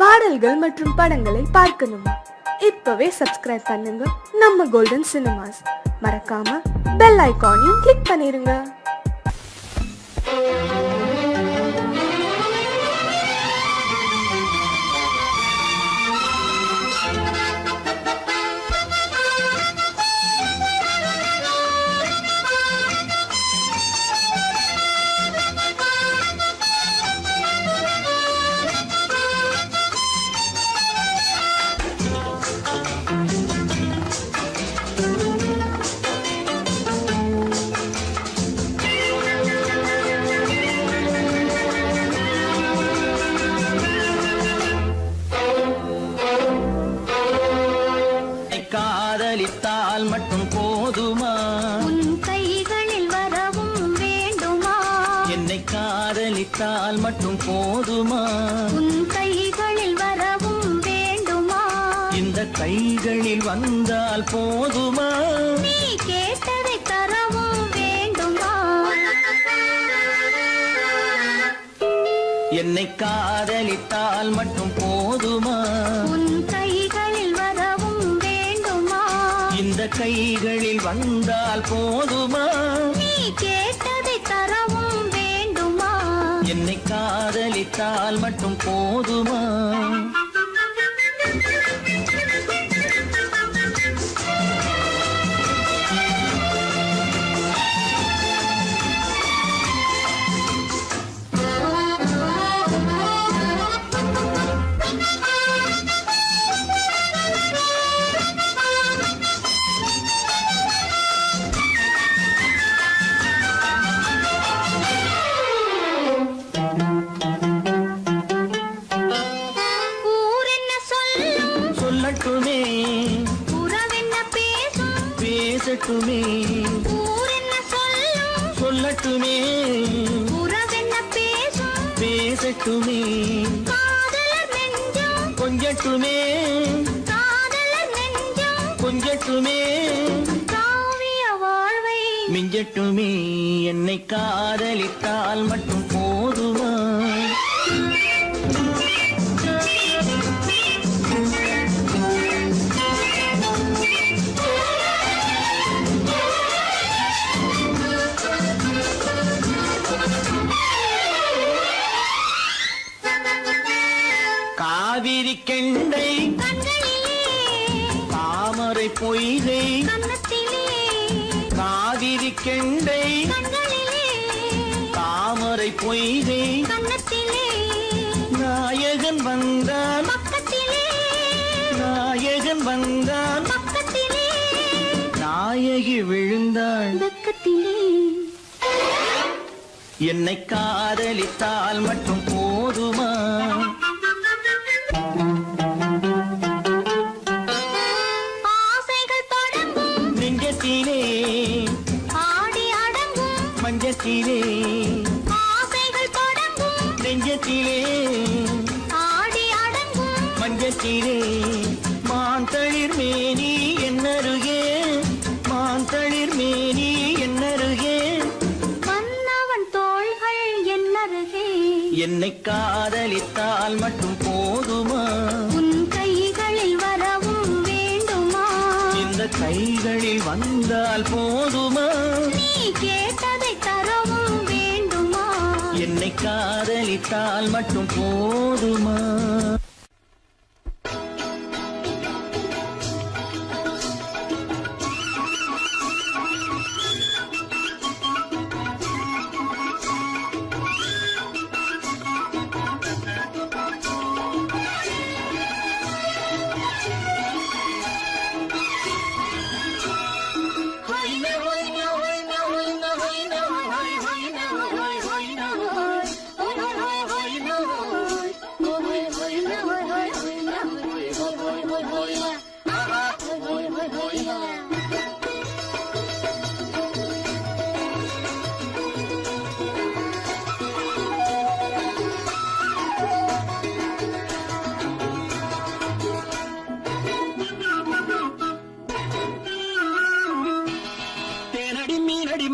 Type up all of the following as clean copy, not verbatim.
பாடல்கள் மற்றும் படங்களை பார்க்கணுமா? இப்பவே சப்ஸ்கிரைப் பண்ணுங்க நம்ம கோல்டன் சினிமாஸ். மறக்காம பெல் ஐகானையும் கிளிக் பண்ணிருங்க. காதலித்தால் மட்டும் போதுமா? உன் கைகளில் வரவும் வேண்டுமா? என்னை காதலித்தால் மட்டும் போதுமா? உன் கைகளில் வரவும் வேண்டுமா? இந்த கைகளில் வந்தால் போதுமா? நீ கேட்டதை தரவும் வேண்டுமா? என்னை காதலித்தால் மட்டும் போதுமா? உன் கைகளில் வரவும் வேண்டுமா? இந்த கைகளில் வந்தால் போதுமா? நீ கேட்டதை தரவும் வேண்டுமா? என்னை காதலித்தால் மட்டும் போதுமா? சொல்லட்டுமே, உறவென்ன பேசும் பேசட்டுமே. ஊரென்ன சொல்லும் சொல்லட்டுமே, உறவென்ன பேசும் பேசட்டுமே. காதலர் நெஞ்சம் கொஞ்சட்டுமே, காதலர் நெஞ்சம் கொஞ்சட்டுமே. காவிய வாழ்வை மிஞ்சட்டுமே. என்னை காதலித்தால் மட்டும் போதுமா? காவிரி கெண்டை கண்களிலே தாமரை பொய்கை கன்னத்திலே காவிரி கெண்டை கண்களிலே தாமரை பொய்கை கன்னத்திலே நாயகன் வந்தான் பக்கத்திலே நாயகன் வந்தான் பக்கத்திலே நாயகி விழுந்தாள் பக்கத்திலே. என்னை காதலித்தால் மட்டும் போதுமா? ஆசைகள் தொடங்கும் நெஞ்சத்திலே ஆடி அடங்கும் மஞ்சத்திலே ஆசைகள் தொடங்கும் நெஞ்சத்திலே ஆடி அடங்கும் மஞ்சத்திலே மாந்தளிர் மேனி என்னருகே மாந்தளிர் மேனி என்னருகே மன்னவன் தோள்கள் என்னருகே. என்னை காதலித்தால் மட்டும் போதுமா? உன் கைகளில் வரவும் வேண்டுமா? இந்த கைகளில் வந்தால் போதுமா? நீ கேட்டதை தரவும் வேண்டுமா? என்னை காதலித்தால் மட்டும் போதுமா?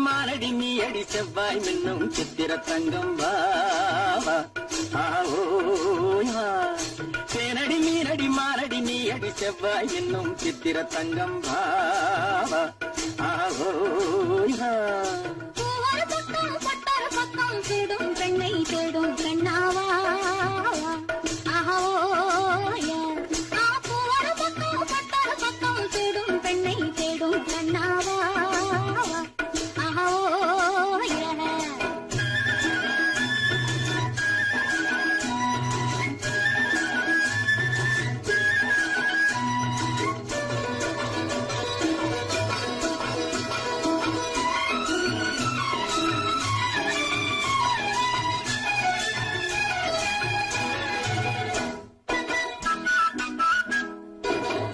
மாலடி மீயடி செவ்வாய் மின்னும் சித்திர தங்கம் வா வெள்ளி செவ்வாய் என்னும் சித்திர தங்கம் பாவா ஆஹோயா பூவர பக்கம் பட்டர பக்கம் தேடும் பெண்ணை தேடும் கண்ணாவா ஆஹோயா பூவர பக்கம் பட்டர பக்கம் தேடும் பெண்ணை தேடும் கண்ணாவா ஆஹோயா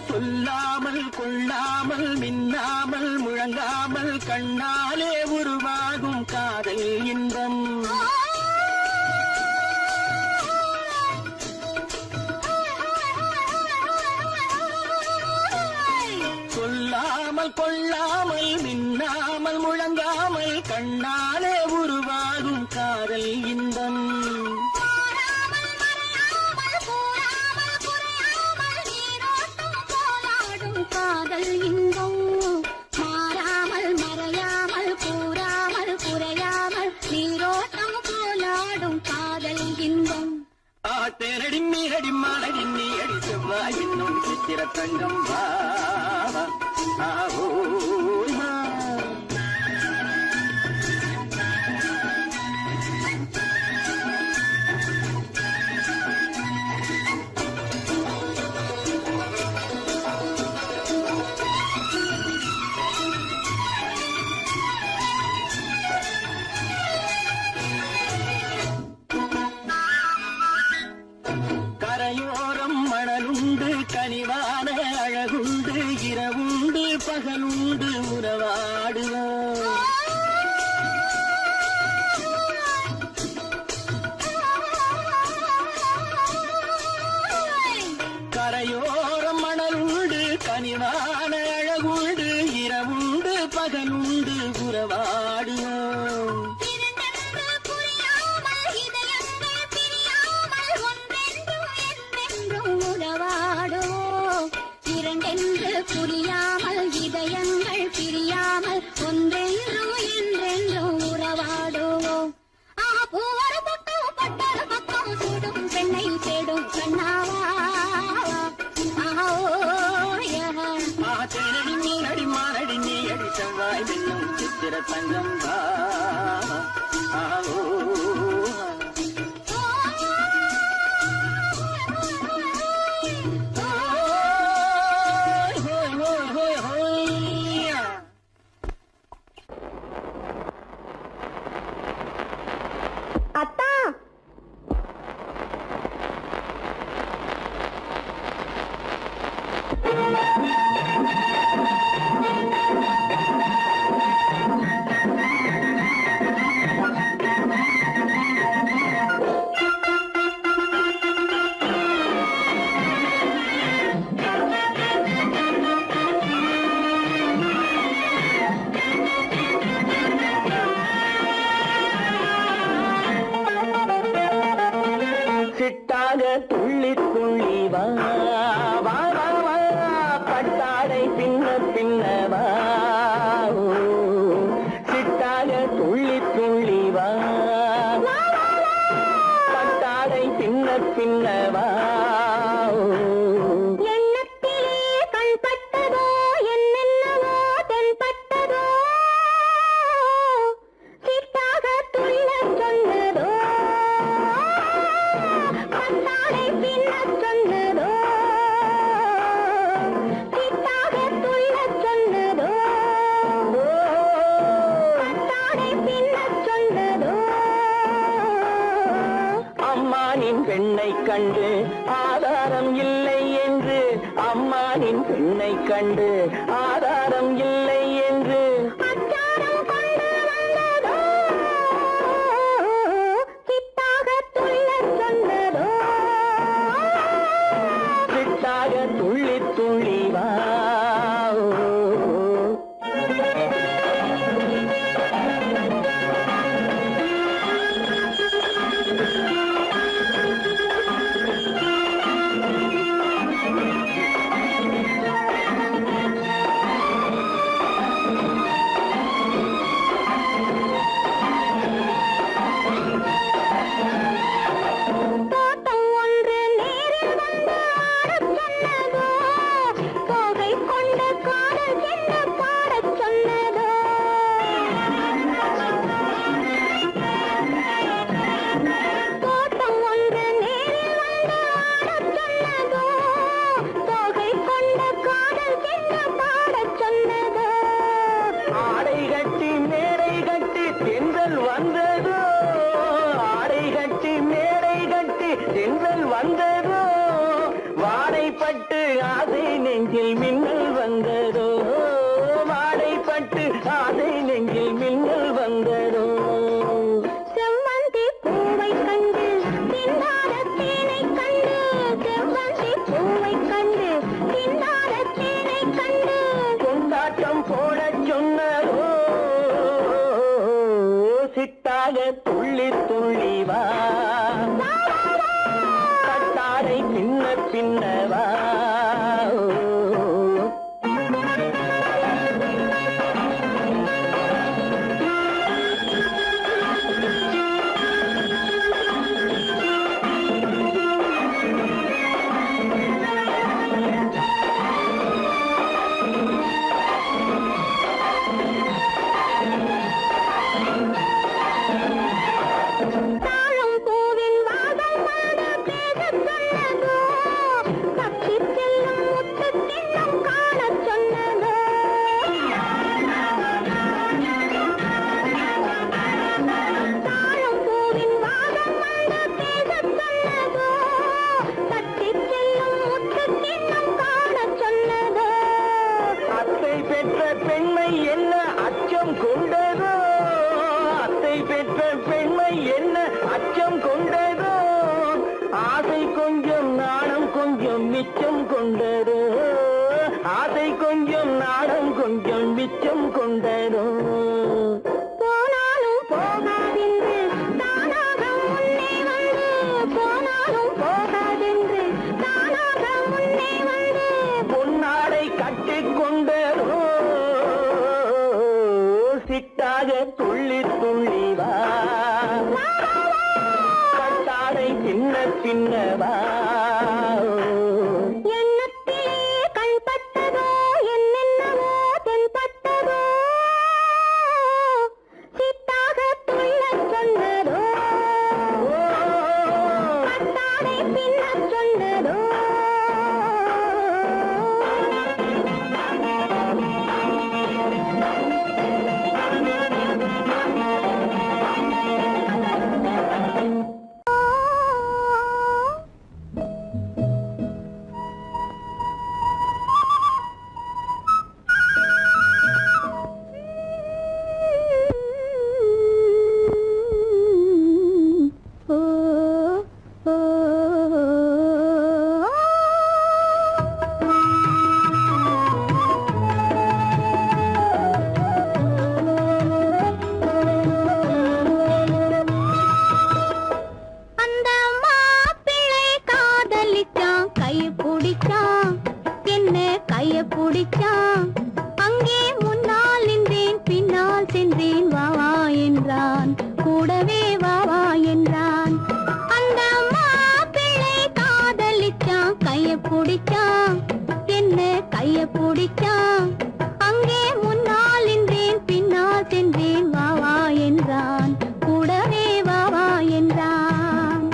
சொல்லாமல் கொள்ளாமல் மின்னாமல் முழங்காமல் கண்ணாலே உருவாகும் காதல் இன்பம் சொல்லாமல் கொள்ளாமல் மின்னாமல் முழங்காமல் கண்ணாலே உருவாகும் காதல் இன்பம் காதல் இன்பம் மாறாமல் மறையாமல் கூறாமல் குறையாமல் நீரோட்டம் போலாடும் காதல் இன்பம் ஆட்டேரடி மீரடி மாலடி நீடி செவ்வாய் என்னும் சித்திர தங்கம் பாவா ஆஹோயா கரையோரம் மணலுண்டு கனிவான அழகுண்டு இரவுண்டு பகலுண்டு உறவாடுவோம் கரையோரம் மணலுண்டு கனிவான அழகுண்டு இரவுண்டு பகலுண்டு உறவாடுவோம் இரண்டென்று புரியாமல் இதயங்கள் பிரியாமல் ஒன்றென்றும் என்றென்றும் உறவாடுவோம் பூவர பக்கம் பட்டர பக்கம் சூடும் பெண்ணை தேடும் கண்ணாவா ஆட்டேரடி மீனடி மாலடி நீடி செவ்வாய் என்னும் சித்திர தங்கம் பாவா ஆஹோயா அத்தா சிட்டாக துள்ளி துள்ளி வா வா வா வா பட்டாடை பின்ன பின்ன வா ஓ, சிட்டாக துள்ளி துள்ளி வா பட்டாடை பின்ன பின்ன வா ஓ. எண்ணத்திலே கண்பட்டதோ என்னென்னவோ தென்பட்டதோ சிட்டாக துள்ள சொன்னதோ பட்டாடை பின்ன சொன்னதோ சிட்டாக துள்ள சொன்னதோ பட்டாடை பின்ன சொன்னதோ அம்மானின் பெண்ணை கண்டு ஆதாரம் இல்லை என்று அம்மானின் பெண்ணை கண்டு ஆதாரம் இல்லை என்று அச்சாரம் கொண்டு வந்ததோ சிட்டாக துள்ள சொன்னதோ சிட்டாக துள்ளி துள்ளி வா ஓ. மாடைப்பட்டு ஆசை நெஞ்சில் மின்னல் வந்ததோ மாடைப்பட்டு ஆசை நெஞ்சில் மின்னல் வந்ததோ செவ்வந்தி பூவை கண்டு தின்னார தேனை கண்டு செவ்வந்தி பூவை கண்டு தின்னார தேனை கண்டு கொண்டாட்டம் போட சொன்னதோ சிட்டாக துள்ளி துள்ளி வா கட்டாரை பின்ன பின்னவா தாழம் பூவின் வாதம் வாட பேசச் சொன்னதோ தப்பிச் செல்லும் முத்துக் கிண்ணம் காணச் சொன்னதோ தாழம் பூவின் வாதம் வாட பேசச் சொன்னதோ தப்பிச் செல்லும் முத்துக் கிண்ணம் காணச் சொன்னதோ அத்தை பெற்ற பெண்மை என்ன அச்சம் கொண்டதோ அத்தை பெற்ற பெண்மை என்ன அச்சம் கொண்டதோ ஆசை கொஞ்சம் நாணம் கொஞ்சம் மிச்சம் கொண்டதோ ஆசை கொஞ்சம் நாணம் கொஞ்சம் மிச்சம் கொண்டதோ போனாலும் போகாதென்று தானாக முன்னே வந்து போனாலும் போகாதென்று தானாக முன்னே வந்து பொன்னாடை கட்டிக்கொண்டதோ சிட்டாக துள்ளி துள்ளி வா கட்டாடை பின்ன பின்னவா எண்ணத்திலே கண்பட்டதோ என்னென்னவோ தென்பட்டதோ சித்தாக துள்ளச் சொன்னதோ கட்டாடை பின்னச் சொன்னதோ அந்த மாப்பிள்ளை காதலிச்சான் கைய பிடிச்சான் என்ன கைய பிடிச்சான் அங்கே முன்னால் நின்றேன் பின்னால் சென்றேன் வா வா என்றான் கூடவே வா வா என்றான் அந்த மாப்பிள்ளை காதலிச்சான் கைய பிடிச்சான் என்ன கைய பிடிச்சான் அங்கே முன்னால் நின்றேன் பின்னால் சென்றேன் வா வா என்றான் கூடவே வா வா என்றான்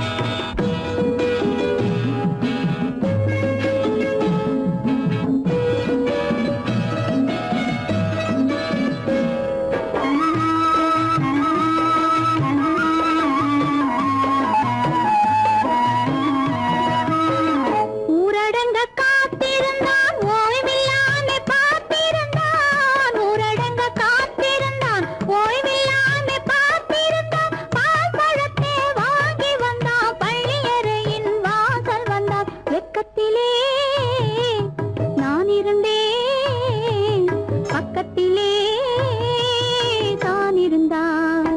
ஊரடங்க காத்திருந்தான் ஓய்வில்லாம பார்த்திருந்தான் ஊரடங்க காத்திருந்தான் ஓய்வில்லாம பார்த்திருந்தான் பால் பழத்தை வாங்கி வந்தான் பள்ளியறையின் வாசல் வந்தான் வெக்கத்திலே நான் இருந்தேன் பக்கத்திலே தான் இருந்தான்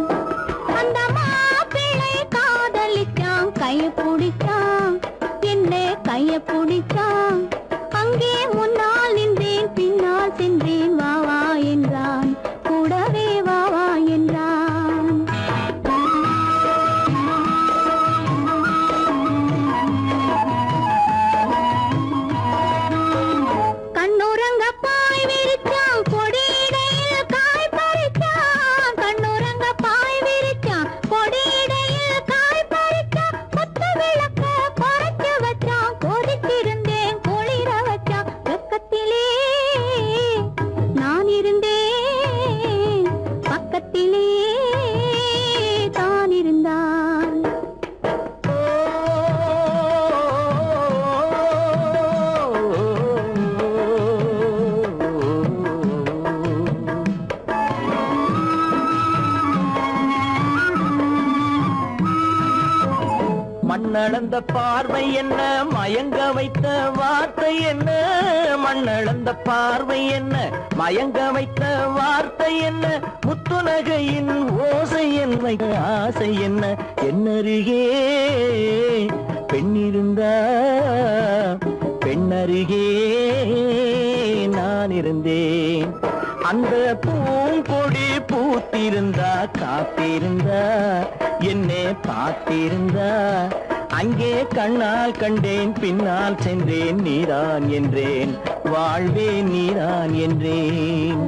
அந்த மாப்பிள்ளை காதலிச்சான் கைய பிடிச்சான் என்ன கைய பிடிச்சான் அங்கே முன்னால் நின்றேன் பின்னால் சென்றேன் வா வா என்றான் கூடவே வா வா என்றான் கண்ணுறங்க பாய் விரிச்சான் கொடியிடையில் காய் பறிச்சான் கண்ணுறங்க பாய் விரிச்சான் கொடியிடையில் காய் பறிச்சான் கொத்து விளக்க குறைச்சு வச்சான் கொதிச்சிருந்தேன் மண்ணளந்த பார்வை என்ன, மயங்க வைத்த வார்த்தை என்ன, மண்ணளந்த பார்வை என்ன, மயங்க வைத்த வார்த்தை என்ன, முத்துநகையின் ஓசை என்ன, ஆசை என்ன, என்னருகே பெண்ணிருந்தா பெண்ணருகே நான் இருந்தேன். அந்த பூங்கொடி பூத்திருந்தா காத்திருந்தா என்னை பார்த்திருந்தா அங்கே கண்ணால் கண்டேன் பின்னால் சென்றேன் நீதான் என்றேன் வாழ்வே நீதான் என்றேன்.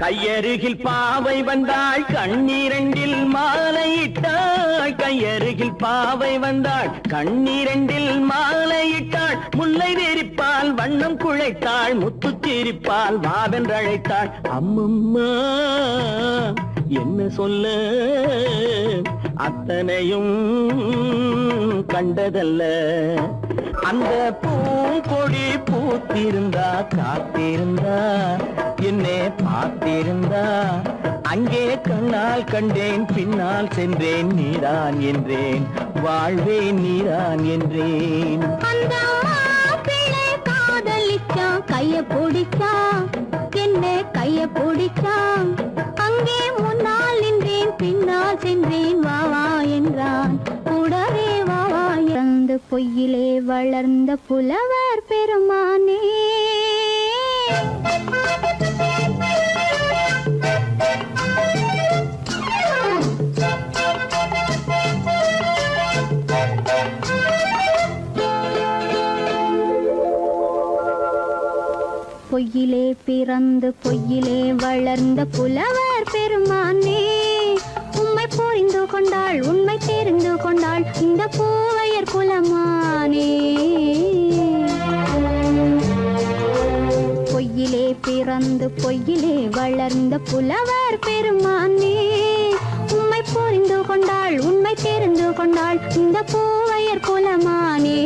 கையருகில் பாவை வந்தாள் கண்ணீரண்டில் மாலையிட்டாள், கையருகில் பாவை வந்தாள் கண்ணீரண்டில் மாலையிட்டாள், முல்லை வெறிப்பால் வண்ணம் குழைத்தாள், முத்து சிரிப்பால் வாவென்றழைத்தாள். அம்மம்மா என்ன சொல்ல அத்தனையும் கண்டதல்ல, அந்த பூங்கொடி பூத்திருந்தா காத்திருந்தா என்னை பார்த்திருந்தா அங்கே கண்ணால் கண்டேன் பின்னால் சென்றேன் நீதான் என்றேன் வாழ்வே நீதான் என்றேன். அந்த மாப்பிள்ளை காதலிச்சான், கைய பிடிச்சான், என்ன கைய பிடிச்சான், அங்கே முன்னால் நின்றேன் பின்னால் சென்றேன் வா வா என்றான், கூடவே வா வா. இறந்து பொய்யிலே வளர்ந்த புலவர் பெருமானே, பொய்யிலே பிறந்து பொய்யிலே வளர்ந்த புலவர் பெருமானே, உம்மை புரிந்து கொண்டாள் உண்மை தெரிந்து கொண்டாள் இந்த பூவையர் குலமானே. பொய்யிலே பிறந்து பொய்யிலே வளர்ந்த புலவர் பெருமானே, உம்மை புரிந்து கொண்டாள் உண்மை தெரிந்து கொண்டாள் இந்த பூவையர் குலமானே.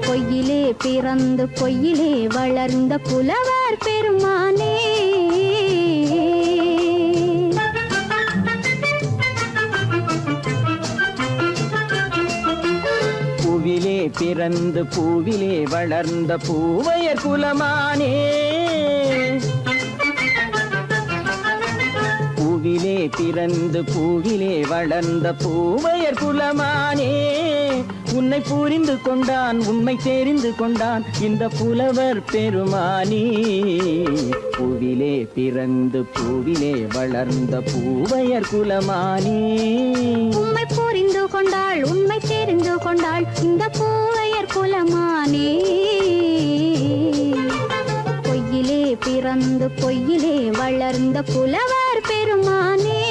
பொய்யிலே பிறந்து பொய்யிலே வளர்ந்த புலவர் பெருமானே. பூவிலே பிறந்து பூவிலே வளர்ந்த பூவையர் குலமானே, பூவிலே பிறந்து பூவிலே வளர்ந்த பூவையர் குலமானே, உன்னை புரிந்து கொண்டான் உண்மை தெரிந்து கொண்டான் இந்த புலவர் பெருமானே. பூவிலே பிறந்து பூவிலே வளர்ந்த பூவையர் குலமானே, உம்மை புரிந்து கொண்டாள் உண்மை தெரிந்து கொண்டாள் இந்த பூவையர் குலமானே. பொய்யிலே பிறந்து பொய்யிலே வளர்ந்த புலவர் பெருமானே.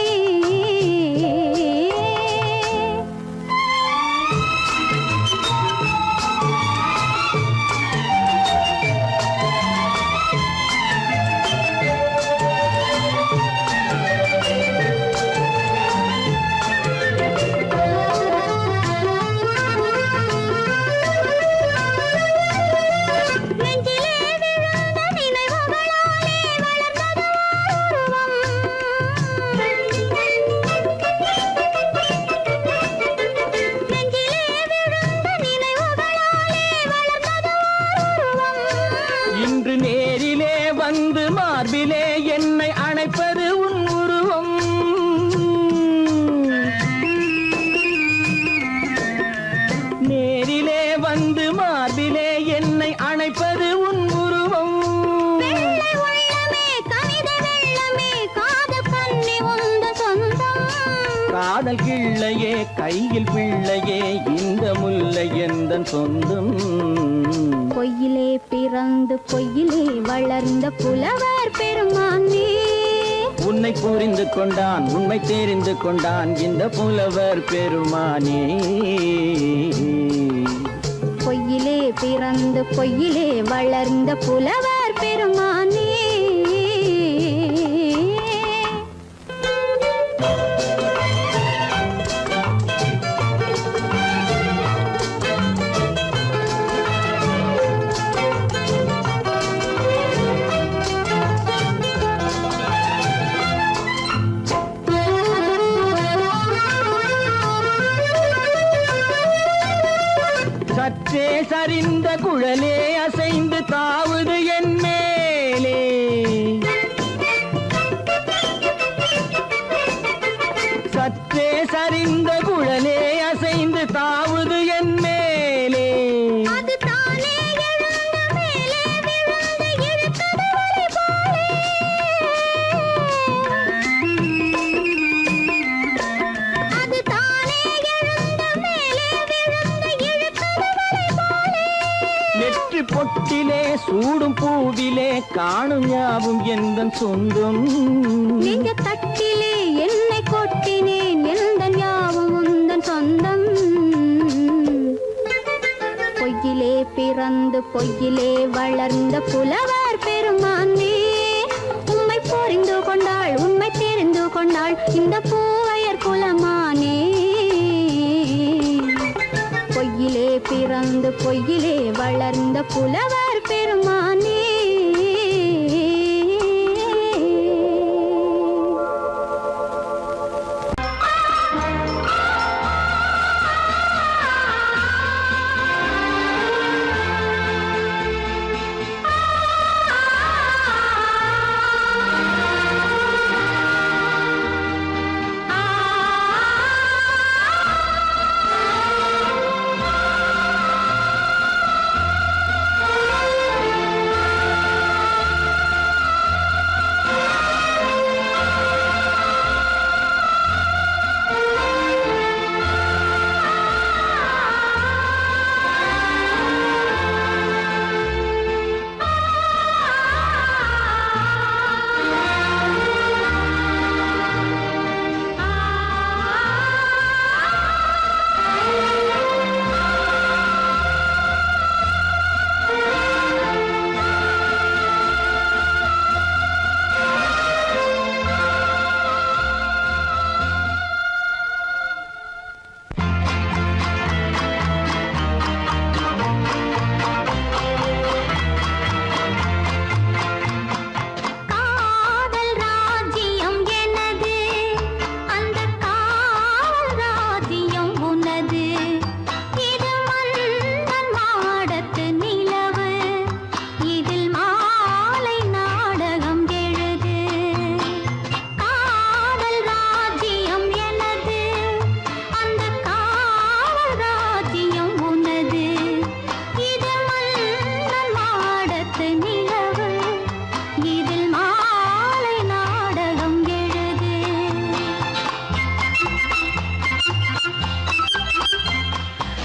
மார்பிலே என்னை அணைப்பது உன் உருவம், நேரிலே வந்து மார்பிலே என்னை அணைப்பது உன் உருவம். வெள்ளை உள்ளமே கவிதை வெள்ளமே காதல் கண்ணி உந்த சொந்தம், காதல் கிள்ளையே கையில் பிள்ளையே இந்த முல்லை எந்தன் சொந்தம். பொய்யிலே பிறந்து பொய்யிலே வளர்ந்த புலவர் பெருமானே, உன்னை புரிந்து கொண்டான் உண்மை தெரிந்து கொண்டான் இந்த புலவர் பெருமானே. பொய்யிலே பிறந்து பொய்யிலே வளர்ந்த புலவர் பெருமானே. சரிந்த குழலே அசைந்து தாவுது என் மேலே சற்றே சரிந்த குழலே அசைந்து தாவுது என் மேலே அது தானே எழுந்த மேலே விழுந்து இழுத்தது வலை போலே அது தானே எழுந்த மேலே விழுந்து இழுத்தது வலை போலே நெற்றி பொட்டிலே சூடும் பூவிலே காணும் யாவும் எந்தன் சொந்தம் நெஞ்ச தட்டிலே என்னை கொட்டினேன் எந்தன் யாவும் உந்தன் சொந்தம் பொய்யிலே பிறந்து பொய்யிலே வளர்ந்த புலவர் பெருமானே உம்மை புரிந்து கொண்டாள் உண்மை தெரிந்து கொண்டாள் இந்த பூவையர் குலமானே பொய்யிலே பிறந்து பொய்யிலே வளர்ந்த புலவர் பெருமானே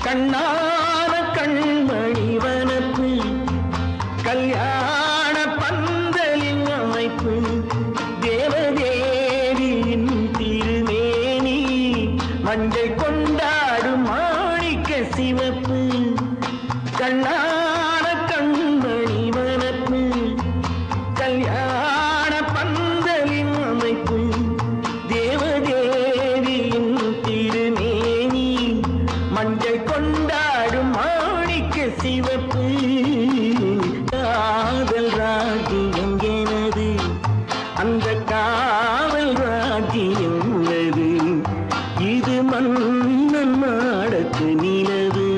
கண்ணான கண்மணி வனப்பு கல்யாண பந்தலின் அமைப்பு தேவதேவியின் திருமேனி மஞ்சள் கொண்டாடும் மாணிக்க சிவப்பு கண்ணான கண்மணி வனப்பு கல்யாண பந்தலின் அமைப்பு தேவதேவியின் திருமேனி மஞ்சள் கொண்டாடும் மாணிக்க சிவப்பு காதல் ராஜ்யம் எனது அந்த காவல் ராஜ்யம் உள்ளது இது மன்னன் மாடத்து நிலவு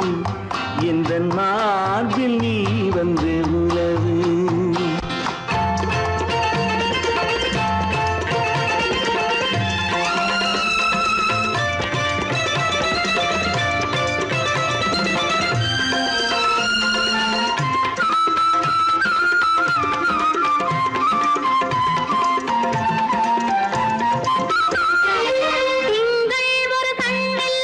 எந்த மார்பில் நீ வந்து உலவு திங்கள் ஒரு கண்ணில்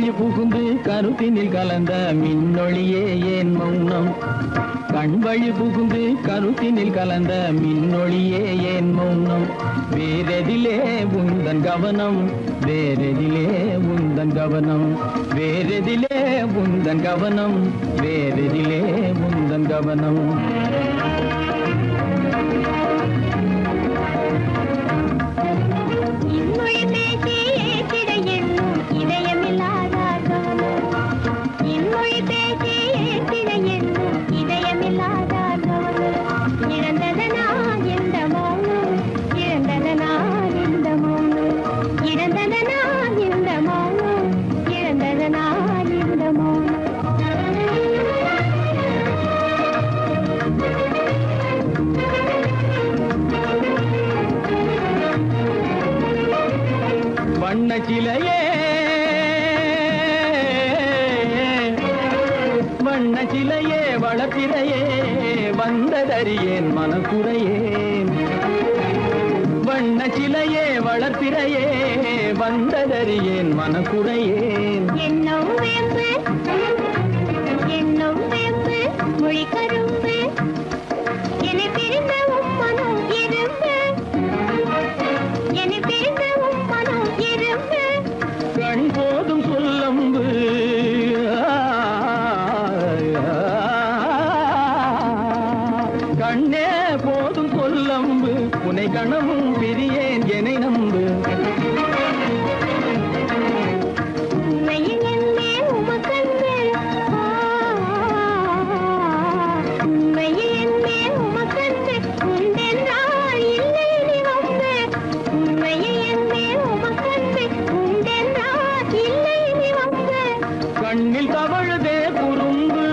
வழி புகுந்து கருத்தினில் கலந்த மின்னொளியே ஏன் மௌனம்? கண் வழி புகுந்து கருத்தினில் கலந்த மின்னொளியே ஏன் மௌனம்? வேறெதிலே உந்தன் கவனம், வேறெதிலே உந்தன் கவனம், வேறெதிலே உந்தன் கவனம், வேறெதிலே உந்தன் கவனம். இன்மொழி பேசி ஏற்றிட எண்ணும் இதயமில்லாதார் கவனம். இன்மொழி பேசி ஏற்றிட எண்ணும் இதயமில்லாதார் கவனம். இழந்ததனா இந்த மௌனம், இழந்ததனா இந்த மௌனம், இழந்ததனா இந்த மௌனம், இழந்ததனா இந்த மௌனம். வண்ணச்சிலையே வண்ணச்சிலையே வளர்ப்பிறையே வந்ததறியேன் மனக்குறையேன். வண்ணச்சிலையே வளர்ப்பிறையே வந்ததறியேன் மனக்குறையேன். எண்ணம் வேம்பு, எண்ணம் வேம்பு, மொழி கரும்பு, என்னை பிரிந்த உம்மனம் இரும்பு, என்னை பிரிந்த உம்மனம் இரும்பு. கண் போதும் சொல்லம்பு, கண்ணே போதும் சொல்லம்பு, உனை கணமும் பிரியேன் என்னை நம்பு. உண்மையில் என்னே உமக்கன்று, உண்மையில் என்னே உமக்கன்று, உண்டென்றால் இல்லை நீ வம்பு. உண்மையில் என்னே உமக்கன்று, உண்டென்றால் இல்லை நீ வம்பு. கண்ணில் தவழுதே குறும்பு,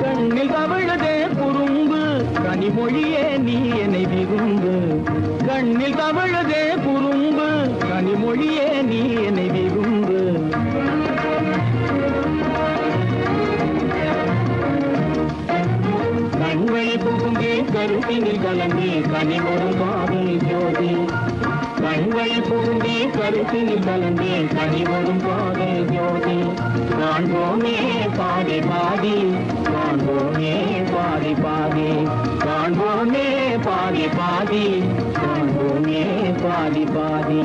கண்ணில் தவழுதே குறும்பு, கனிமொழியே நீ என்னை விரும்பு. கண்ணில் தவழுதே குறும்பு, கனிமொழியே நீ என்னை விரும்பு. கண்வழி புகுந்தே கருத்தினில் கலந்தே கனிமொரு காதல் ஜோதி. கண்வழி புகுந்தே கருத்தினில் கலந்தே கனிமொரும் காதல் ஜோதி. காண்போமே பாதி பாதி, காண்போமே பாதி பாதி, காண்போமே பாதி பாதி, காண்போமே பாதி பாதி.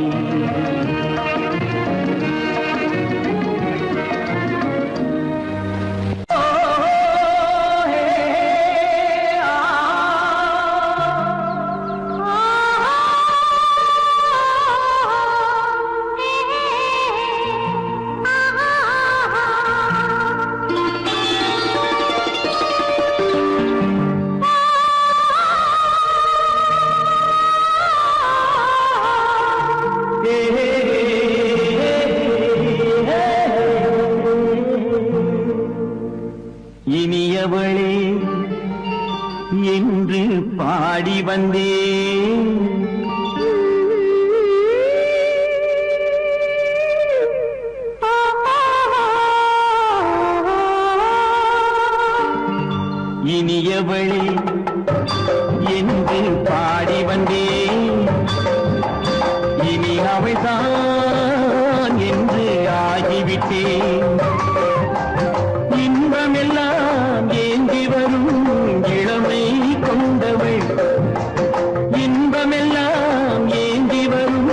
இனியவளே என்று பாடி வந்தேன். இனியவளே என்று பாடி வந்தேன். இனி அவள்தான் என்று ஆகிவிட்டேன். இன்பமெல்லாம் ஏந்தி வரும் இளமை கொண்டவள், இன்பமெல்லாம் ஏந்தி வரும்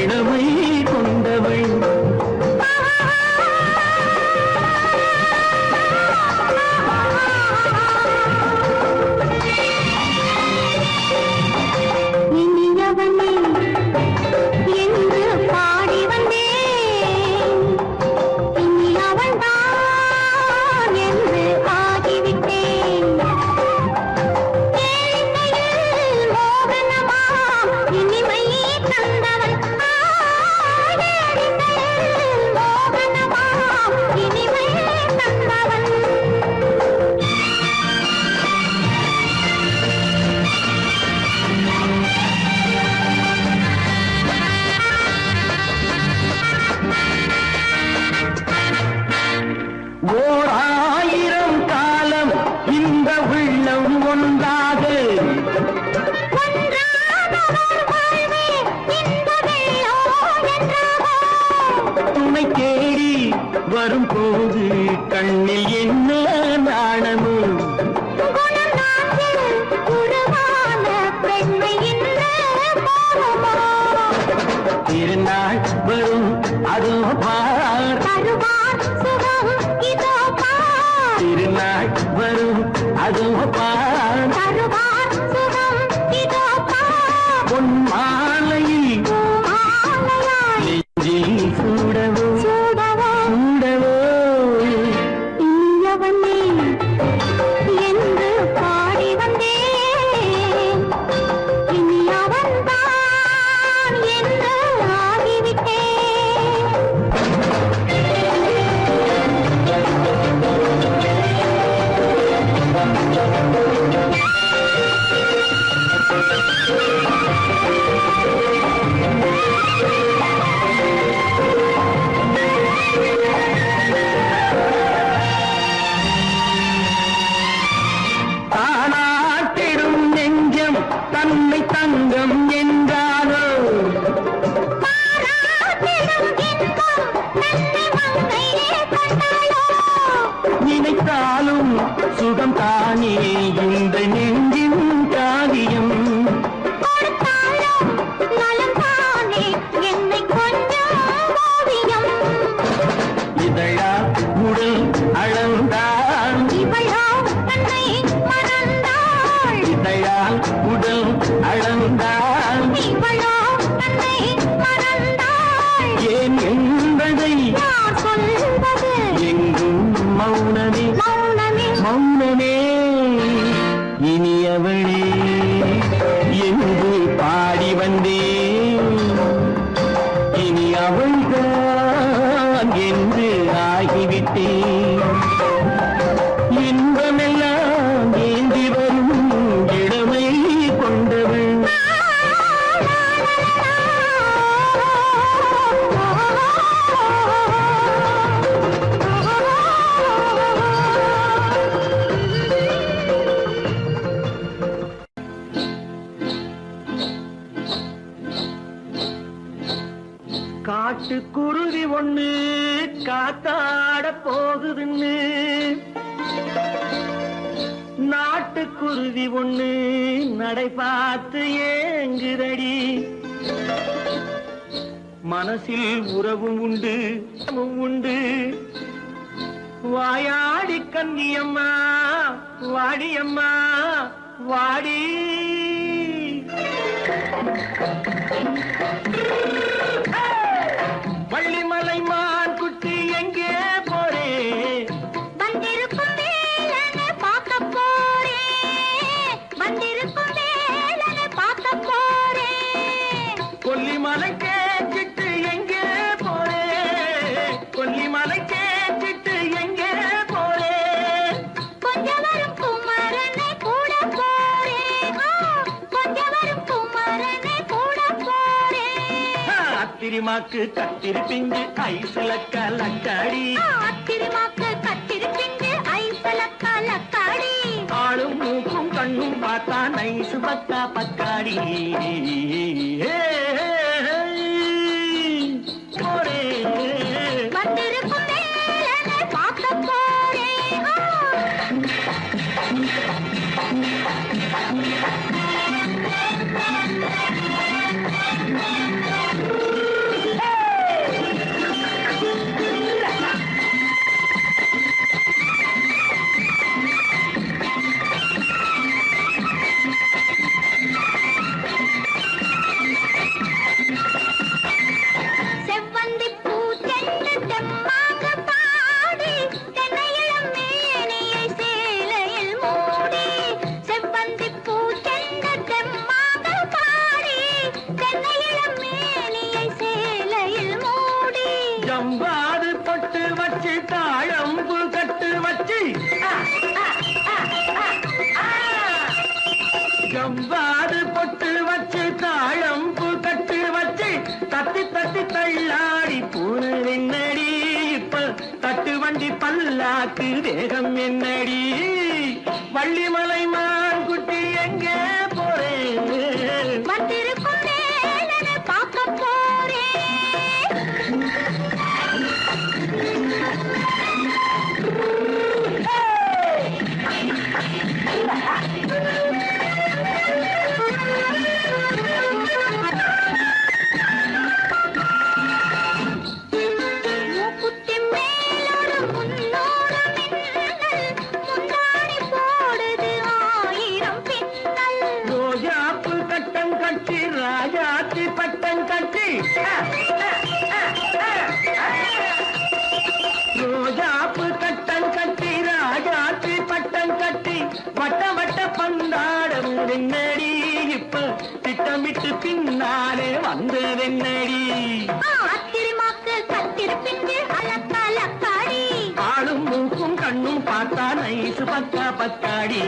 இளமை கொண்டவள். பொன் மாலையில் நெஞ்சில் சூடவோ சூடவோ இனியவனே என்று பாடி வந்தேன் இனி அவன்தான் என்று ஆகிவிட்டேன் தானாட்டிடும் நெஞ்சம் தன்னை தங்கம் என்றாரோ நினைத்தாலும் சுகம் தானே இந்த நெஞ்சின் காரியம் இதழா உடல் அளந்தாள் இதழால் உடல் அளந்தாள் ஏன் என்பதை எங்கும் மௌனமே மௌனமே இனியவளே என்று பாடி வந்தேன் இனி அவள்தான் என்று ஆகிவிட்டேன் இன்பமெல்லாம் ஏந்தி வரும் இளமை கொண்டவள் காட்டுக்குருவி ஒண்ணு காத்தாட போகுதுன்னு நாட்டுக்குருவி ஒண்ணு நடை பார்த்து ஏங்குதடி மனசில் உறவும் உண்டு உண்டு வாயாடி கன்னியம்மா வாடியம்மா வாடி வள்ளிமலை மான் குட்டி எங்கே போறே வந்திருக்கும் வேலனை பார்க்க போறேன் வந்திருக்கும் வேலனை பார்க்க போறேன் கொல்லிமலை கேட்டுட்டு எங்கே போறே கொல்லிமலை கேட்டுட்டு எங்கே போறே கொஞ்சம் வரும் குமரனை கூட போறேன் கொஞ்சம் வரும் குமரனை கூட போறேன் அத்திரிமாக்கு கத்திரி பிஞ்சு ஐசுல கலக்காடி அத்திரிமாக்கு கத்திரி பிஞ்சு ஐசல கலக்காடி ஆளும் மூக்கும் கண்ணும் பார்த்தா நைசு பக்கா பக்காடி போரே வந்திருக்கும் வேலனை பார்க்க போறேன் செவ்வந்தி பூ தென்ன தெம்மாக பாடி தென்னையிளம் மேனியை சேலையில் மூடி செவ்வந்தி பூ தென்ன தெம்மாக பாடி தென்னையிளம் மேனியை சேலையில் மூடி ஜம்பாது பொட்டு வச்சு தாழம்பு கட்டு வச்சு ஜம்பாது பொட்டு வச்சு தாழம்பு கட்டு வச்சு தட்டி தட்டி தள்ளாடி பூனு என்னடி இப்ப தட்டு வண்டி பல்லாக்கு வேகம் என்னடி வள்ளிமலை மான் குட்டி எங்கே போறேன் வந்திருக்கும் வேலனை பார்க்க போறேன் மூக்குத்தி மேலோடு முன்னோடு மின்னல் திட்டமிட்டு பின்னாலே வந்ததென்னடி அத்திரிமாக்கு கத்திருப்பிட்டு அலக்காடி ஆளும் மூக்கும் கண்ணும் பார்த்தா நைசு பக்கா பக்காடி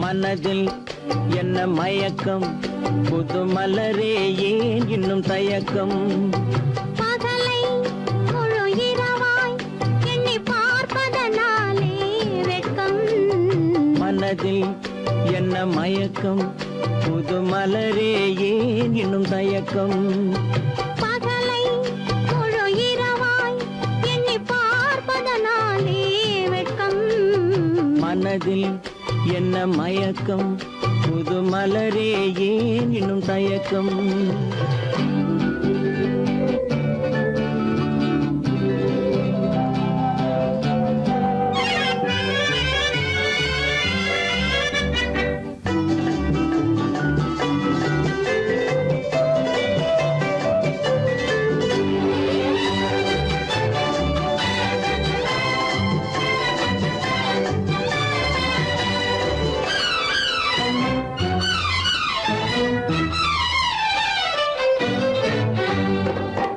மனதில் என்ன மயக்கம் புது மலரே ஏன் இன்னும் தயக்கம் பகலை முழு இரவாய் எண்ணி பார்ப்பதனாலே வெட்கம் மனதில் என்ன மயக்கம் புது மலரே ஏன் இன்னும் தயக்கம் பகலை முழு இரவாய் எண்ணி பார்ப்பதனாலே வெட்கம் மனதில் என்ன மயக்கம் புது மலரே ஏன் இன்னும் தயக்கம்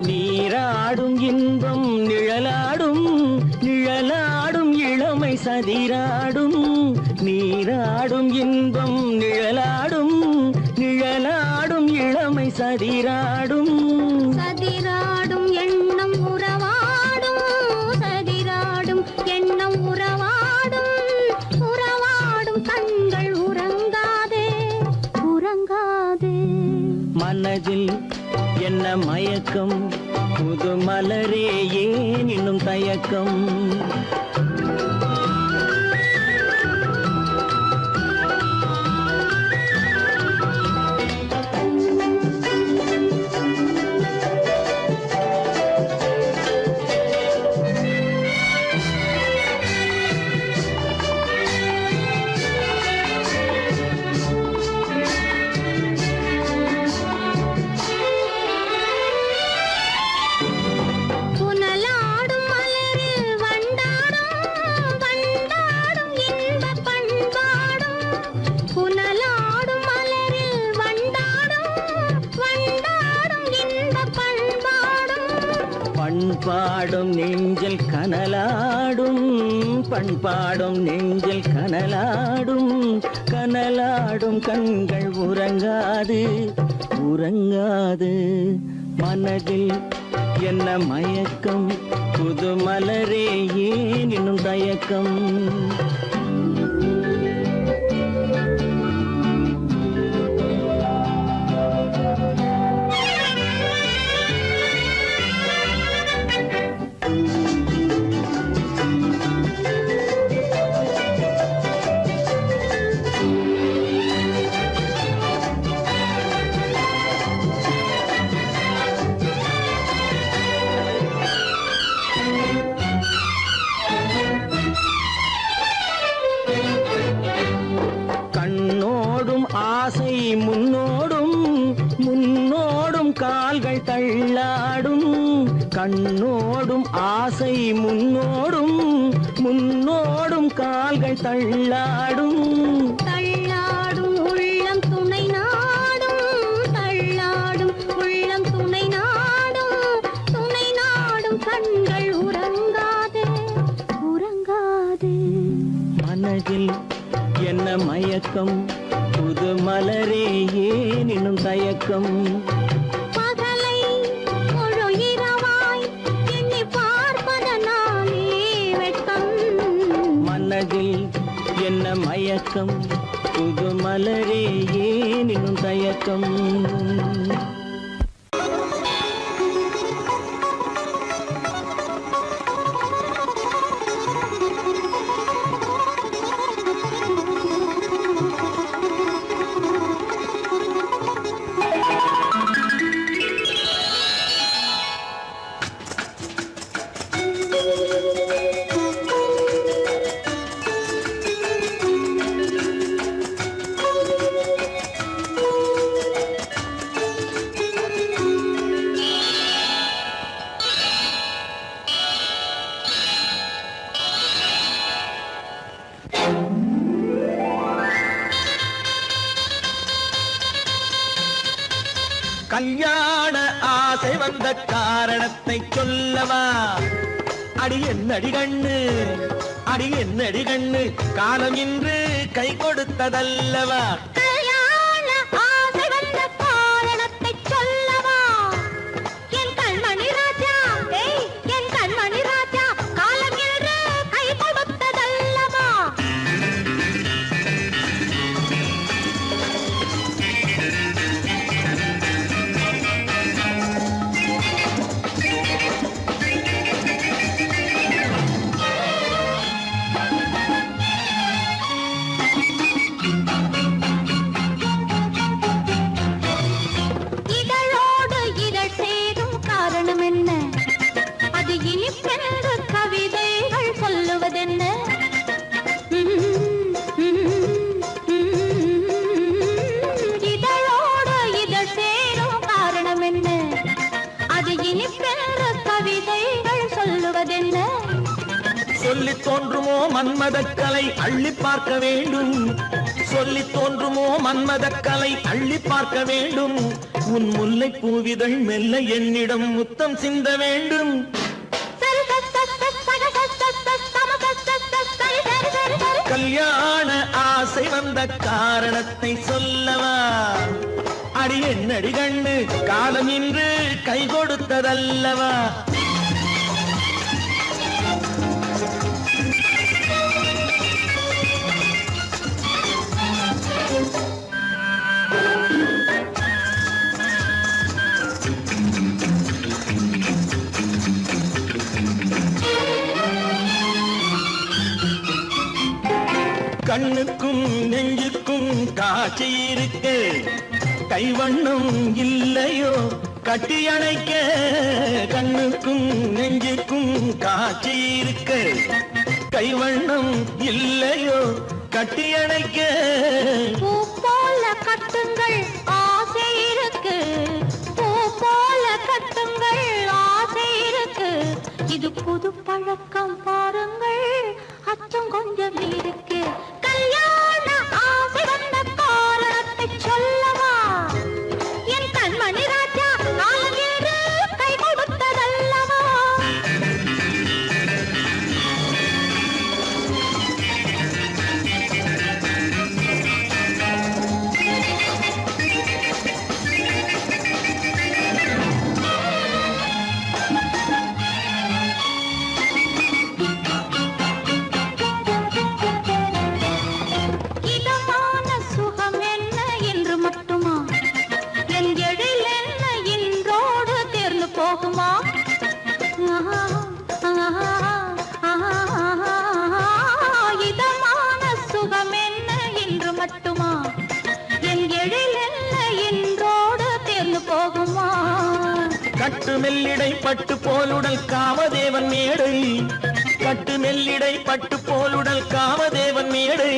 நீராடும் இன்பம் நிழலாடும் நிழலாடும் இளமை சதிராடும் நீராடும் இன்பம் நிழலாடும் நிழலாடும் இளமை சதிராடும் சதிராடும் எண்ணம் உறவாடும் சதிராடும் எண்ணம் உறவாடும் உறவாடும் கண்கள் உறங்காதே உறங்காதே மனதில் என்ன மயக்கம் புது மலரே ஏன் இன்னும் தயக்கம் புனலாடும் மலரில் வண்டாடும் வண்டாடும் இன்பப் பண்பாடும் புனலாடும் மலரில் வண்டாடும் வண்டாடும் இன்பப் பண்பாடும் பண்பாடும் நெஞ்சில் கனலாடும் பண்பாடும் நெஞ்சில் கனலாடும் கனலாடும் கண்கள் உறங்காது உறங்காது மனதில் என்ன மயக்கம் புது மலரே ஏன் இன்னும் தயக்கம் கண்ணோடும் ஆசை முன்னோடும் முன்னோடும் கால்கள் தள்ளாடும் கண்ணோடும் ஆசை முன்னோடும் முன்னோடும் கால்கள் தள்ளாடும் தள்ளாடும் உள்ளம் துணை நாடும் தள்ளாடும் உள்ளம் துணை நாடும் கண்கள் உறங்காதே உறங்காதே மனதில் என்ன மயக்கம் புது மலரே ஏன் இன்னும் தயக்கம் பகலை முழு இரவாய் மயக்கம் புது மலரே ஏன் இன்னும் தயக்கம் கல்யாண ஆசை வந்த காரணத்தை சொல்லவா? அடி என்னடி கண்ணு, அடி என்னடி கண்ணு, காலம் இன்று கை கொடுத்ததல்லவா? கல்யாண ஆசை வந்த காரணத்தை சொல்லவா? என் கண்மணி ராஜா, என் கண்மணி ராஜா, காலம் என்று கை கொடுத்ததல்லவா? இதழோடு இதழ் சேரும் காரணம் என்ன? அது இனிப்பென்று கவிதைகள் சொல்லுவதென்ன? இதழோடு இதழ் சேரும் காரணம் என்ன? அது இனிப்பென்று கவிதைகள் சொல்லுவதென்ன? சொல்லி தோன்றுமோ மன்மதக்கலை அள்ளி பார்க்க வேண்டும், சொல்லி தோன்றுமோ மன்மதக்கலை அள்ளி பார்க்க வேண்டும். உன் முல்லை பூவிதழ் மெல்ல என்னிடம் முத்தம் சிந்த வேண்டும். கல்யாண ஆசை வந்த காரணத்தை சொல்லவா? அடி என்னடி கண்ணு, காலம் இன்று கை கொடுத்ததல்லவா? கண்ணுக்கும் நெஞ்சுக்கும் காட்சி இருக்கு, கைவண்ணம் இல்லையோ கட்டி அணைக்க? கண்ணுக்கும் நெஞ்சுக்கும் காட்சி இருக்கு, கைவண்ணம் இல்லையோ கட்டி அணைக்க? பூ போல கட்டுங்கள் ஆசை இருக்கு, பூ போல கட்டுங்கள் ஆசை இருக்கு. இது புது பழக்கம் பாருங்கள், அச்சம் கொஞ்சம் இருக்கு. கல்யாண ஆசை வந்த காரணத்தை சொல்லவா? என் கண்மணி ராஜா, காலம் என்று கை கொடுத்ததல்லவா? இதமான சுகம் என்ன என்று மட்டுமா? என் எழில் என்ன இன்றோடு தேர்ந்து போகுமா? இதமான சுகம் என்ன என்று மட்டுமா? என் எழில் என்ன இன்றோடு தேர்ந்து போகுமா? கட்டு மெல்லிடை பட்டு போலுடல் காமதேவன் மேடை, கட்டு மெல்லிடை பட்டு போலுடல் காமதேவன் மேடை.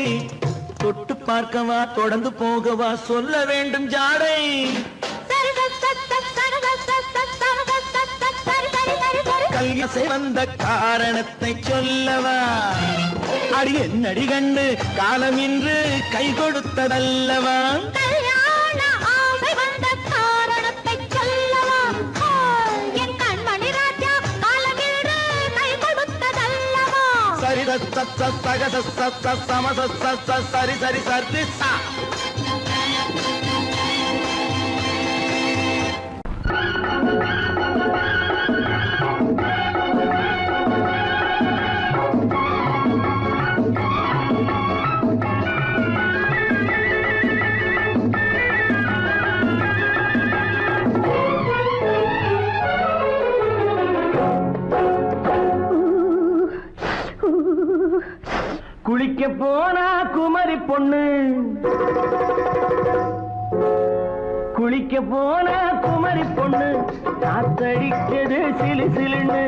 தொட்டு பார்க்கவா தொடர்ந்து போகவா சொல்ல வேண்டும் ஜாடை. கல்யாசை வந்த காரணத்தை சொல்லவா? அடி என்னடி கண்டு, காலம் இன்று கை கொடுத்ததல்லவா? கல்யாண ஆசை வந்த காரணத்தை சொல்லவா? என் கண்மணி ராஜா, காலம் என்று கை கொடுத்ததல்லவா? சரி சக சம சரி சரி சரி சா. குளிக்க போனா குமரி பொண்ணு குளிக்க போன குமரி பொண்ணு காத்தடிச்சது சிலு சிலுன்னு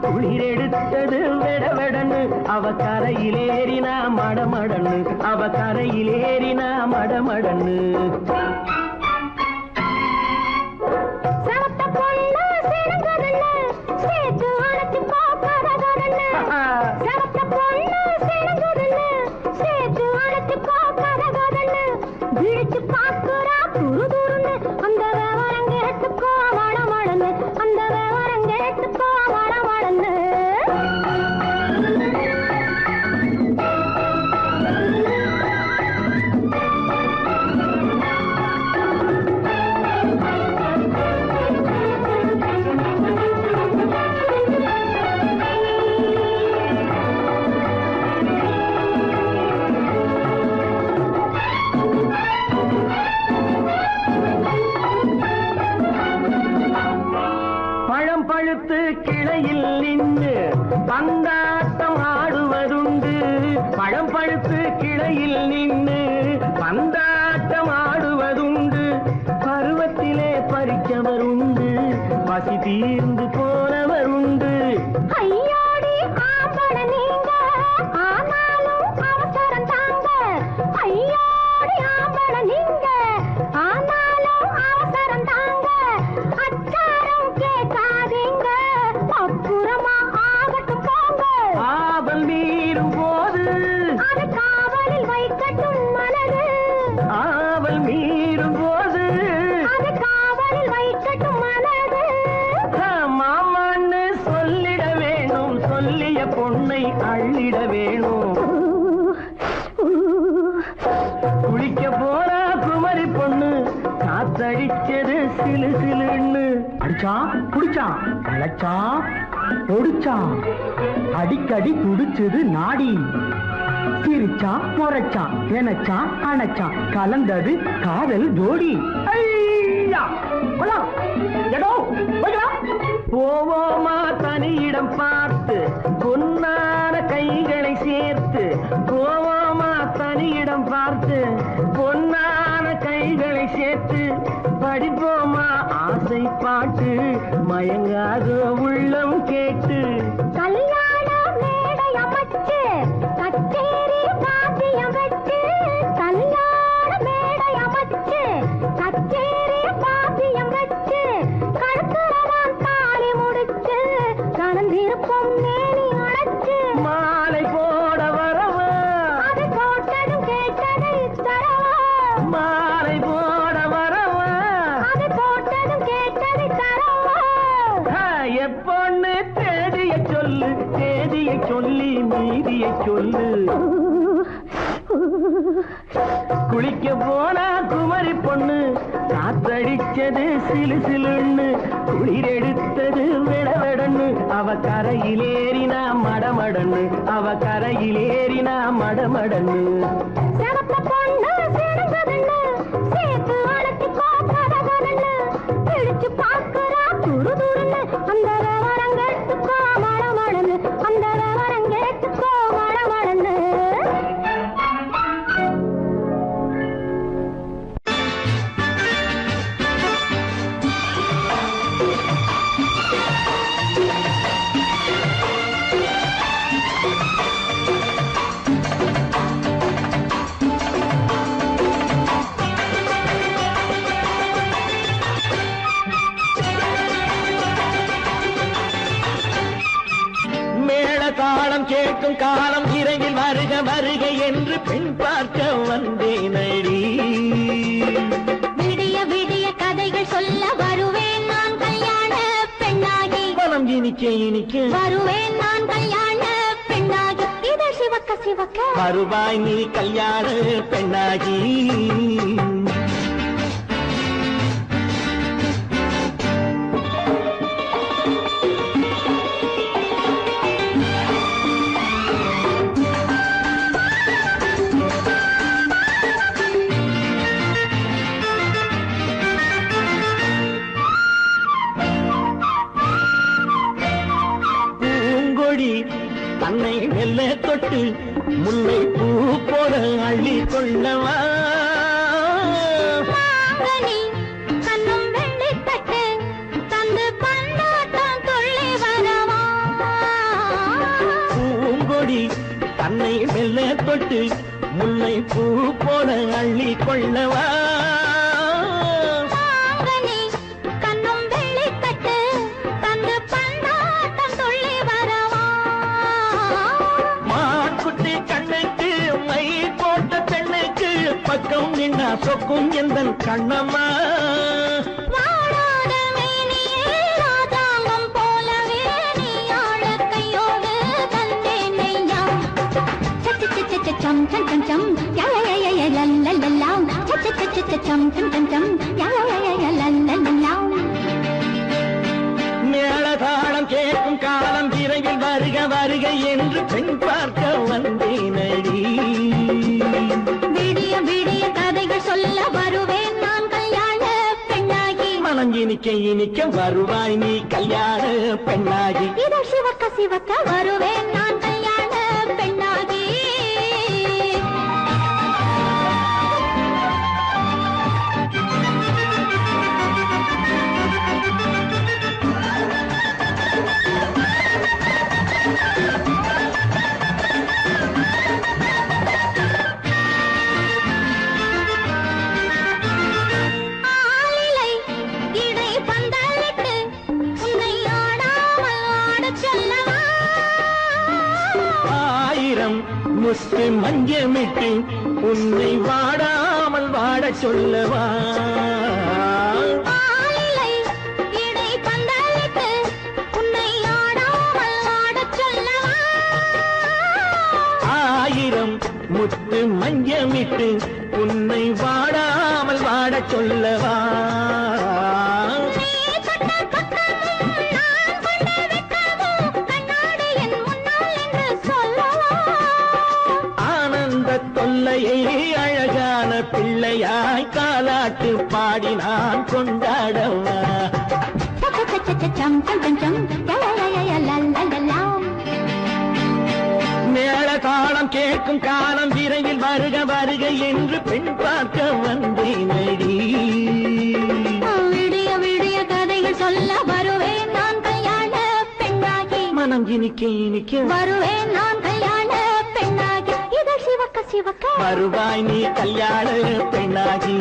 குளிர் எடுத்தது வெட வெடன்னு அவ கரையிலேறினா மடமடன்னு அவ கரையிலேறினா மடமடன்னு பழுத்து கிளையில் நின்று பந்தாட்டம் ஆடுவதுண்டு பழம் பழுத்து கிளையில் நின்று பந்தாட்டம் ஆடுவதுண்டு பருவத்திலே பறிச்சவர் உண்டு பசி தீர்ந்து போனவர் உண்டு ஐயோடி ஆம்பள நீங்க ஆனாலும் அவசரம் தாங்க ஐயோடி ஆம்பள நீங்க ஆனாலும் அவசரம் தாங்க அச்சாரம் கேட்காதீங்க அப்புறமா ஆகட்டும் போங்க ஆவல் மீறும் போது அது காவலில் வைக்கட்டும் மனது ஆவல் மீறும் போது அது காவலில் வைக்கட்டும் மனது மாமான்னு சொல்லிட வேணும் சொல்லிய பொண்ணை அள்ளிட வேணும் குளிக்க போனா குமரி பொண்ணு காத்தடிச்சது சிலு சிலுன்னு அடிச்சான் புடிச்சான் அழைச்சான் பொடிச்சான் அடிக்கடி துடிச்சது நாடி சிரிச்சான் முறைச்சான் எனச்சான் அணைச்சான் கலந்தது காதல் ஜோடி போவோமா தனியிடம் பார்த்து பொன்னான கைகளை சேர்த்து போவோமா தனியிடம் பார்த்து பொன்னான கைகளை சேர்த்து படிப்போமா ஆசை பாட்டு மயங்காத உள்ளம் கேட்டு கல்யாண மேடை அமைச்சு கச்சேரி வாத்தியம் வச்சு கல்யாண மேடை அமைச்சு கச்சேரி வாத்தியம் வச்சு கழுத்துறவான் தாலி முடிச்சு கலந்திருப்போம் மேனி அடைச்சு மாலை போட வரவா அது போட்டதும் கேட்டதை தரவா மாலை போட வரவா அது போட்டதும் கேட்டதை தரவா எப்பொண்ணு தேதியை சொல்லு தேதியை சொல்லி மீதியை சொல்லு குளிக்க போனா குமரி பொண்ணு காத்தடிச்சது சிலு சிலுன்னு குளிர் எடுத்தது விடவிடன்னு அவ கரையிலேறினா மடமடன்னு அவ கரையிலேறினா மடமடன்னு சிவத்த பொண்ணு சிறந்ததுன்னு சேர்த்து வளர்த்தி கோப்பதகன்னு பிடிச்சு பார்க்கறா துரு துருன்னு அந்த விவரங்கெட்டுக்கோ மழமழன்னு அந்த விவரங்கெட்டுக்கோ மழமழன்னு தாளம் கேட்கும் காலம் இறையில் வருக வருக என்று பெண் பார்க்க வந்தேனடி விடிய விடிய கதைகள் சொல்ல வருவேன் நான் கல்யாண பெண்ணாகி மனம் இனிக்க இனிக்க வருவேன் நான் கல்யாண பெண்ணாகி இதழ் சிவக்க சிவக்க வருவாய் நீ கல்யாண பெண்ணாகி தன்னை மெல்ல தொட்டு முல்லை பூ போல அள்ளி கொள்ளவா மாங்கனி கண்ணும் வெள்ளிப்பட்டு தந்து பந்தாட்டம் துள்ளி வரவா பூங்கொடி தன்னை மெல்ல தொட்டு முல்லை பூ போல அள்ளி கொள்ளவா மாங்கனி கண்ணும் வெள்ளிப்பட்டு தந்து பந்தாட்டம் துள்ளி வரவா மாக்குட்டி கண்ணுக்கு மை போட்ட பெண்ணுக்கு பக்கம் நின்னா சொக்கும் எந்தன் கண்ணம்மா வாழாத மேனியே ராஜாங்கம் போலவே நீ ஆழ கையோடு தந்தேன் ஐயா சச்ச சச்ச சம் சம் சம் சம் யா யா யா யா லல்லல்லா சச்ச சச்ச சம் சம் சம் சம் யா யா யா யா லல்லல்லா மேளதாளம் கேட்கும் காலம் விரைவில் வருக வருக என்று பெண் பார்க்க வந்தேனடி விடிய விடிய கதைகள் சொல்ல வருவேன் நான் கல்யாண பெண்ணாகி மனம் இனிக்க இனிக்க வருவாய் நீ கல்யாண பெண்ணாகி இதழ் சிவக்க சிவக்க வருவேன் நான் கல்யாண பெண்ணாகி ஆலிலை இடை பந்தலிட்டு உன்னை ஆடாமல் ஆடச் சொல்லவா ஆயிரம் முத்து மஞ்சமிட்டு உன்னை வாடாமல் வாடச் சொல்லவா ஆலிலை இடை பந்தலிட்டு உன்னை ஆடாமல் ஆடச் சொல்லவா ஆயிரம் முத்து மஞ்சமிட்டு உன்னை வாடாமல் வாடச் சொல்லவா நீ தொட்ட பக்கமும் நான் கொண்ட வெட்கமும் கண்ணாடி என் முன்னால் என்று சொல்லவா ஆனந்த தொல்லையை அழகான பிள்ளையாய் காலாட்டு பாடி நான் கொண்டாடவா சம் சம் சம் சம் யா யா யா யா லல்லல்லா மேளதாளம் கேட்கும் காலம் விரைவில் வருக வருக என்று பெண் பார்க்க வந்தேனடி விடிய விடிய கதைகள் சொல்ல வருவேன் நான் கல்யாண பெண்ணாகி மனம் இனிக்க இனிக்க வருவேன் நான் கல்யாண பெண்ணாகி இதழ் சிவக்க சிவக்க வருவாய் நீ கல்யாண பெண்ணாகி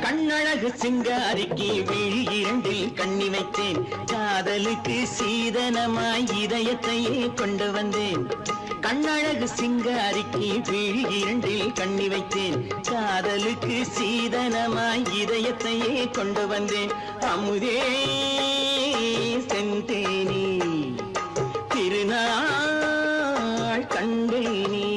கண்ணழகு சிங்காரிக்கு விழி இரண்டில் கண்ணி வைத்தேன் காதலுக்கு சீதனமாய் இதயத்தையே கொண்டு வந்தேன் கண்ணழகு சிங்காரிக்கு விழி இரண்டில் கண்ணி வைத்தேன் காதலுக்கு சீதனமாய் இதயத்தையே கொண்டு வந்தேன் அமுதே செந்தேனே திருநாள் கண்டேனே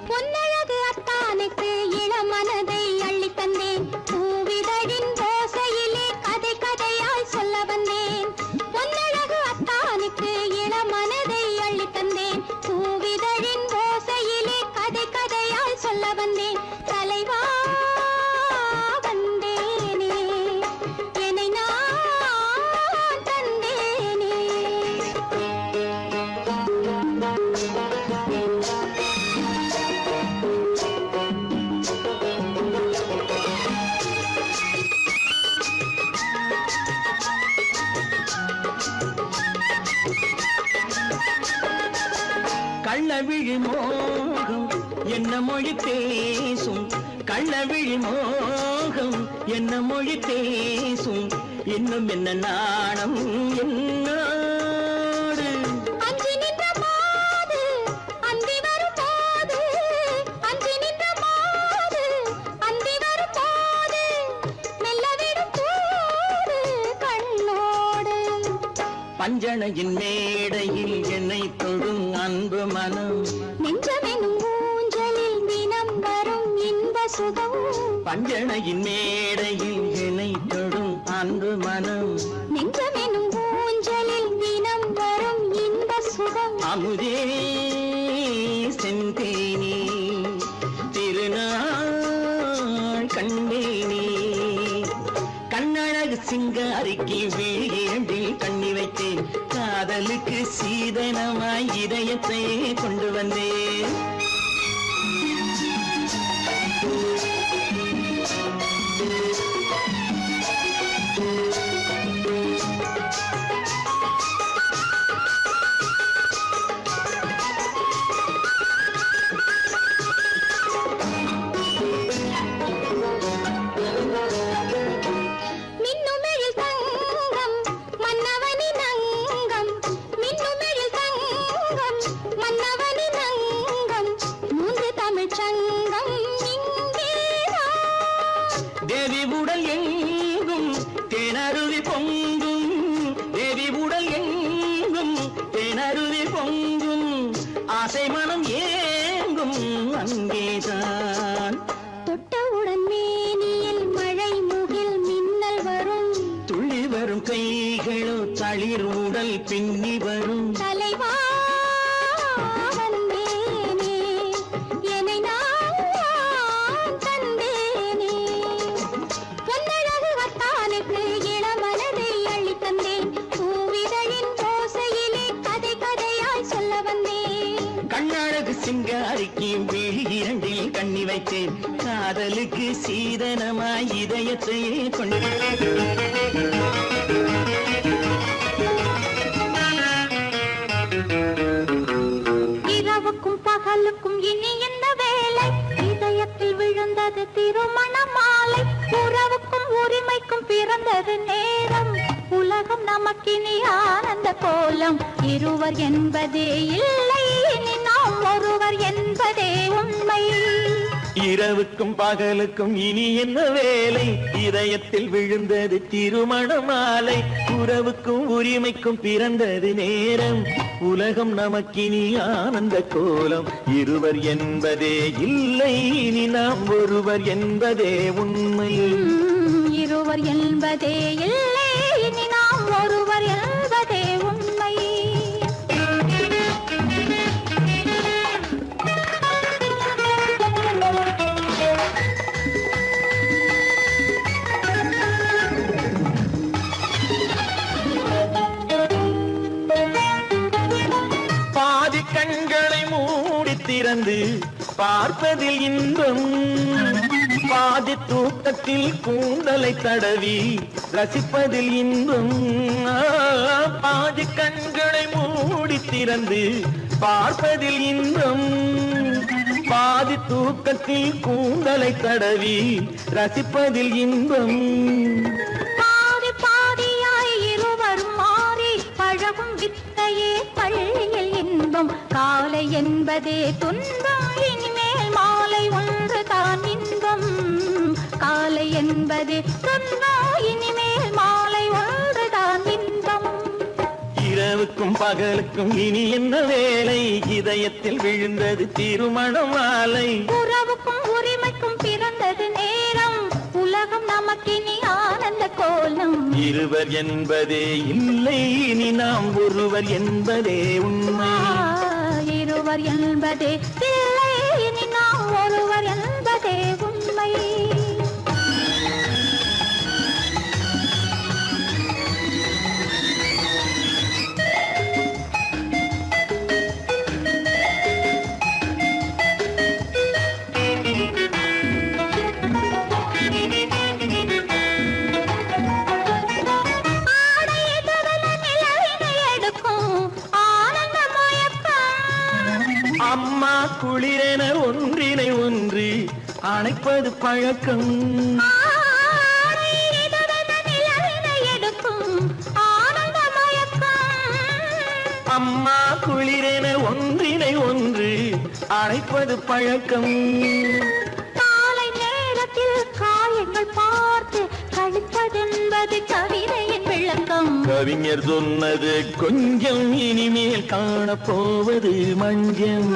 பொன்னழகு அத்தானுக்கு இளமனதை அள்ளித் தந்தேன் பூவிதழின் ஓசையிலே கதை கதையாய் சொல்ல வந்தேன் பொன்னழகு அத்தானுக்கு இளமனதை அள்ளித் தந்தேன் பூவிதழின் ஓசையிலே கதை கதையாய் சொல்ல வந்தேன் தலைவா வந்தேனே என்னை நான் தந்தேனே கள்ளவிழி மோகம் என்ன மொழி பேசும் கள்ளவிழி மோகம் என்ன மொழி பேசும் இன்னும் என்ன நாணம் என்னோடு அஞ்சி நின்ற மாது அந்தி வரும் போது அஞ்சி நின்ற மாது அந்தி பஞ்சனையின் மேடையில் என்னை தொடும் அன்பு மனம் நெஞ்சமெனும் ஊஞ்சலில் தினம் வரும் இன்ப சுகம் பஞ்சனையின் மேடையில் என்னை தொடும் அன்பு மனம் நெஞ்சமெனும் ஊஞ்சலில் தினம் வரும் இன்ப சுகம் அமுதே செந்தேனே திருநாள் கண்டேனே கண்ணழகு சிங்காரிக்கு விழியேண்டில் கண்ணி வைத்தேன் காதலுக்கு சீதனமாய் இதயத்தை கொண்டு வந்தேன் தேவி உடல் எங்கும் தேனருவி பொங்கும் தேவி உடல் எங்கும் தேனருவி பொங்கும் ஆசை மனம் ஏங்கும் அங்கேதான் தொட்டவுடன் மேனியில் மழை முகில் மின்னல் வரும் துள்ளி வரும் கைகளோ தளிர் உடல் பின்னி வரும் தலைவா வந்தேனே என்னை நான் தந்தேனே பொன்னழகு வத்தானுக்கு இளமனதை அள்ளி தந்தேன் பூவிதழின் ஓசையிலே கதை கதையாய் சொல்ல வந்தேன் கண்ணழகு சிங்காரிக்கு விழி இரண்டில் கண்ணி வைத்தேன் காதலுக்கு சீதனமாய் இதயத்தையே கொண்டு இரவுக்கும் பகலுக்கும் இனி என்ன வேலை இதயத்தில் விழுந்தது திருமண மாலை உறவுக்கும் உரிமைக்கும் பிறந்தது நேரம் உலகம் நமக்கினி ஆனந்த கோலம் இருவர் என்பதே இல்லை இனி நாம் ஒருவர் என்பதே உண்மை இரவுக்கும் பகலுக்கும் இனி என்ன வேலை இதயத்தில் விழுந்தது திருமண மாலை உறவுக்கும் உரிமைக்கும் பிறந்தது நேரம் உலகம் நமக்கினி ஆனந்த கோலம் இருவர் என்பதே இல்லை இனி நாம் ஒருவர் என்பதே உண்மை இருவர் என்பதே இல்லை இனி நாம் ஒருவர் என்பதே உண்மை பாதி கண்களை மூடி திறந்து பார்ப்பதில் இன்பம் பாதி தூக்கத்தில் கூந்தலை தடவி ரசிப்பதில் இன்பம் பாதி கண்களை மூடி திறந்து பார்ப்பதில் இன்பம் பாதி தூக்கத்தில் கூந்தலை தடவி ரசிப்பதில் இன்பம் பாதி பாதியாய் இருவரும் மாறி பழகும் வித்தையே பள்ளியில் இன்பம் காலை என்பதே துன்பம் இனிமேல் மாலை ஒன்று தான் இன்பம் காலை என்பதே துன்பம் இனிமேல் மாலை ஒன்று தான் இன்பம் இரவுக்கும் பகலுக்கும் இனி என்ன வேலை இதயத்தில் விழுந்தது திருமண மாலை உறவுக்கும் உரிமைக்கும் பிறந்தது நேரம் உலகம் நமக்கினி ஆனந்த கோலம் இருவர் என்பதே இல்லை இனி நாம் ஒருவர் என்பதே உண்மை இருவர் என்பதே இல்லை இனி நாம் ஒருவர் என்பதே உண்மை அம்மா குளிரென ஒன்றினை ஒன்று அணைப்பது பழக்கம் அம்மா குளிரென ஒன்றினை ஒன்று அணைப்பது பழக்கம் காலை நேரத்தில் காயங்கள் பார்த்து கழிப்பதென்பது கவிதையின் விளக்கம் மயக்கம் கவிஞர் சொன்னது கொஞ்சம் இனிமேல் காணப்போவது மஞ்சம்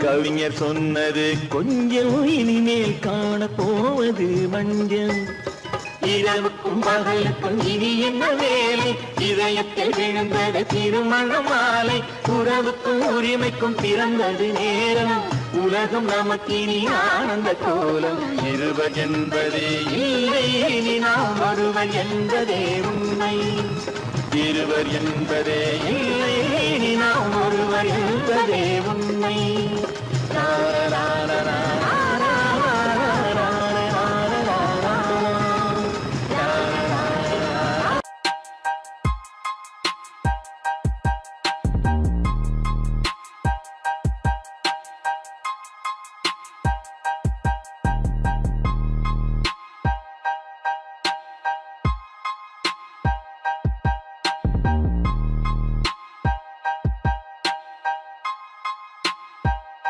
கவிஞர் சொன்னது கொஞ்சம் இனிமேல் காணப்போவது மஞ்சம் இரவுக்கும் பகலுக்கும் இனி என்ன வேலை இதயத்தில் விழுந்தது திருமண மாலை உறவுக்கும் உரிமைக்கும் பிறந்தது நேரம் உலகம் நமக்கினி ஆனந்த கோலம் இருவர் என்பதே இல்லை இனி நாம் ஒருவர் என்பதே உண்மை இருவர் என்பதே இல்லை இனி நாம் ஒருவர் என்பதே உண்மை.